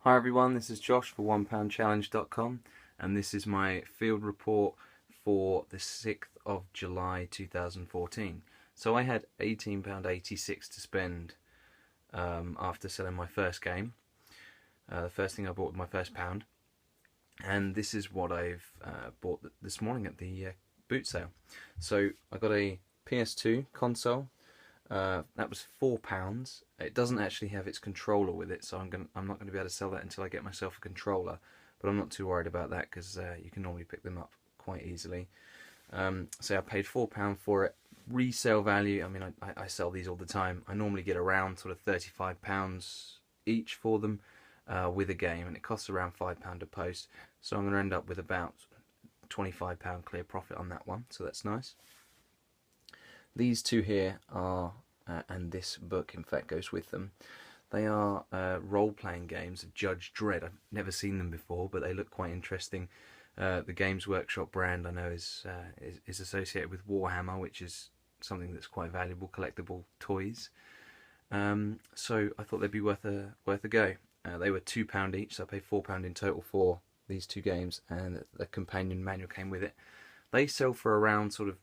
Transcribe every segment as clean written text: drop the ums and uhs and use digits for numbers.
Hi everyone, this is Josh for OnePoundChallenge.com and this is my field report for the 6th of July 2014. So I had £18.86 to spend after selling my first game. The first thing I bought with my first pound, and this is what I've bought this morning at the boot sale. So I got a PS2 console. That was £4. It doesn't actually have its controller with it, so I'm not going to be able to sell that until I get myself a controller. But I'm not too worried about that because you can normally pick them up quite easily. So I paid £4 for it. Resale value, I mean, I sell these all the time. I normally get around sort of £35 each for them with a game, and it costs around £5 a post. So I'm going to end up with about £25 clear profit on that one. So that's nice. These two here are, and this book in fact goes with them, they are role-playing games of Judge Dredd. I've never seen them before, but they look quite interesting. The Games Workshop brand I know is associated with Warhammer, which is something that's quite valuable, collectible toys. So I thought they'd be worth a go. They were £2 each, so I paid £4 in total for these two games, and the companion manual came with it. They sell for around sort of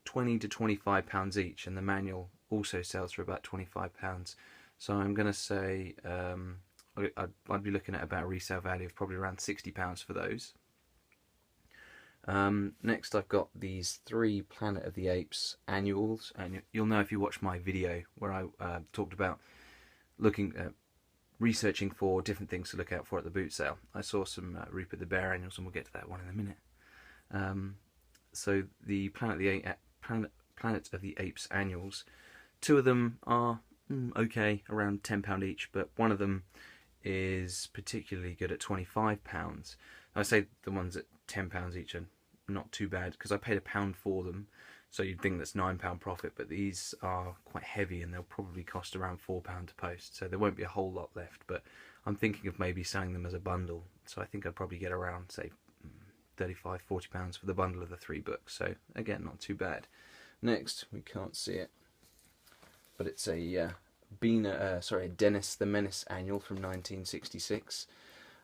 £20 to £25 each, and the manual also sells for about £25. So I'm going to say I'd be looking at about a resale value of probably around £60 for those. Next I've got these 3 Planet of the Apes annuals, and you'll know if you watch my video where I talked about researching for different things to look out for at the boot sale. I saw some Rupert the Bear annuals, and we'll get to that one in a minute. So the Planet of the Apes annuals, 2 of them are okay, around £10 each, but one of them is particularly good at £25. I say the ones at £10 each are not too bad because I paid £1 for them, so you'd think that's £9 profit, but these are quite heavy and they'll probably cost around £4 to post, so there won't be a whole lot left, but I'm thinking of maybe selling them as a bundle, so I think I'd probably get around, say, £35–40 for the bundle of the 3 books, so again, not too bad. Next, we can't see it, but it's a Dennis the Menace annual from 1966.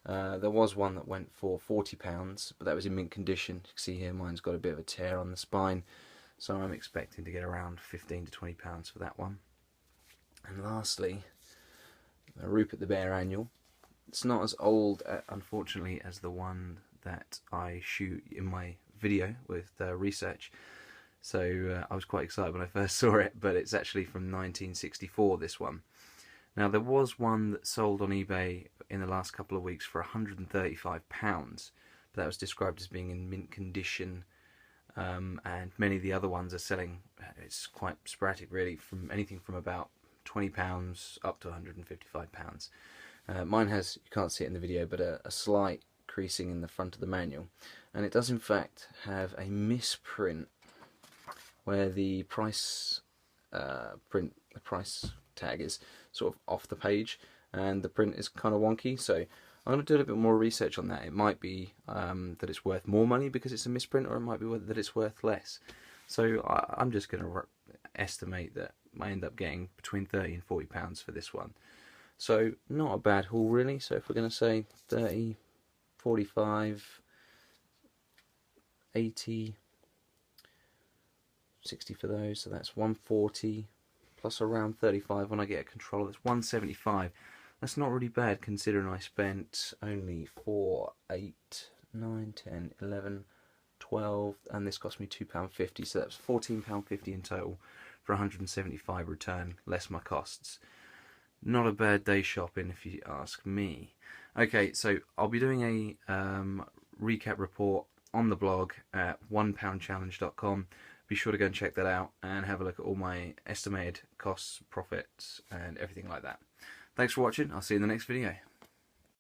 There was one that went for £40, but that was in mint condition. You can see here mine's got a bit of a tear on the spine, so I'm expecting to get around £15 to £20 for that one. And lastly, the Rupert the Bear annual. It's not as old, unfortunately, as the one that I shoot in my video with research, so I was quite excited when I first saw it, but it's actually from 1964, this one. Now there was one that sold on eBay in the last couple of weeks for £135, but that was described as being in mint condition, and many of the other ones are selling, it's quite sporadic really, from anything from about £20 up to £155. Mine has, you can't see it in the video, but a slight creasing in the front of the manual, and it does in fact have a misprint where the price tag is sort of off the page and the print is kind of wonky, so I'm going to do a little bit more research on that. It might be that it's worth more money because it's a misprint, or it might be that it's worth less. So I'm just going to estimate that I end up getting between £30 and £40 for this one. So not a bad haul really. So if we're going to say 30, 45, 80, 60 for those, so that's 140 plus around 35 when I get a controller, that's 175. That's not really bad considering I spent only 4, 8, 9, 10, 11, 12, and this cost me £2.50, so that's £14.50 in total for 175 return, less my costs. Not a bad day shopping if you ask me. Okay, so I'll be doing a recap report on the blog at OnePoundChallenge.com. Be sure to go and check that out and have a look at all my estimated costs, profits, and everything like that. Thanks for watching. I'll see you in the next video.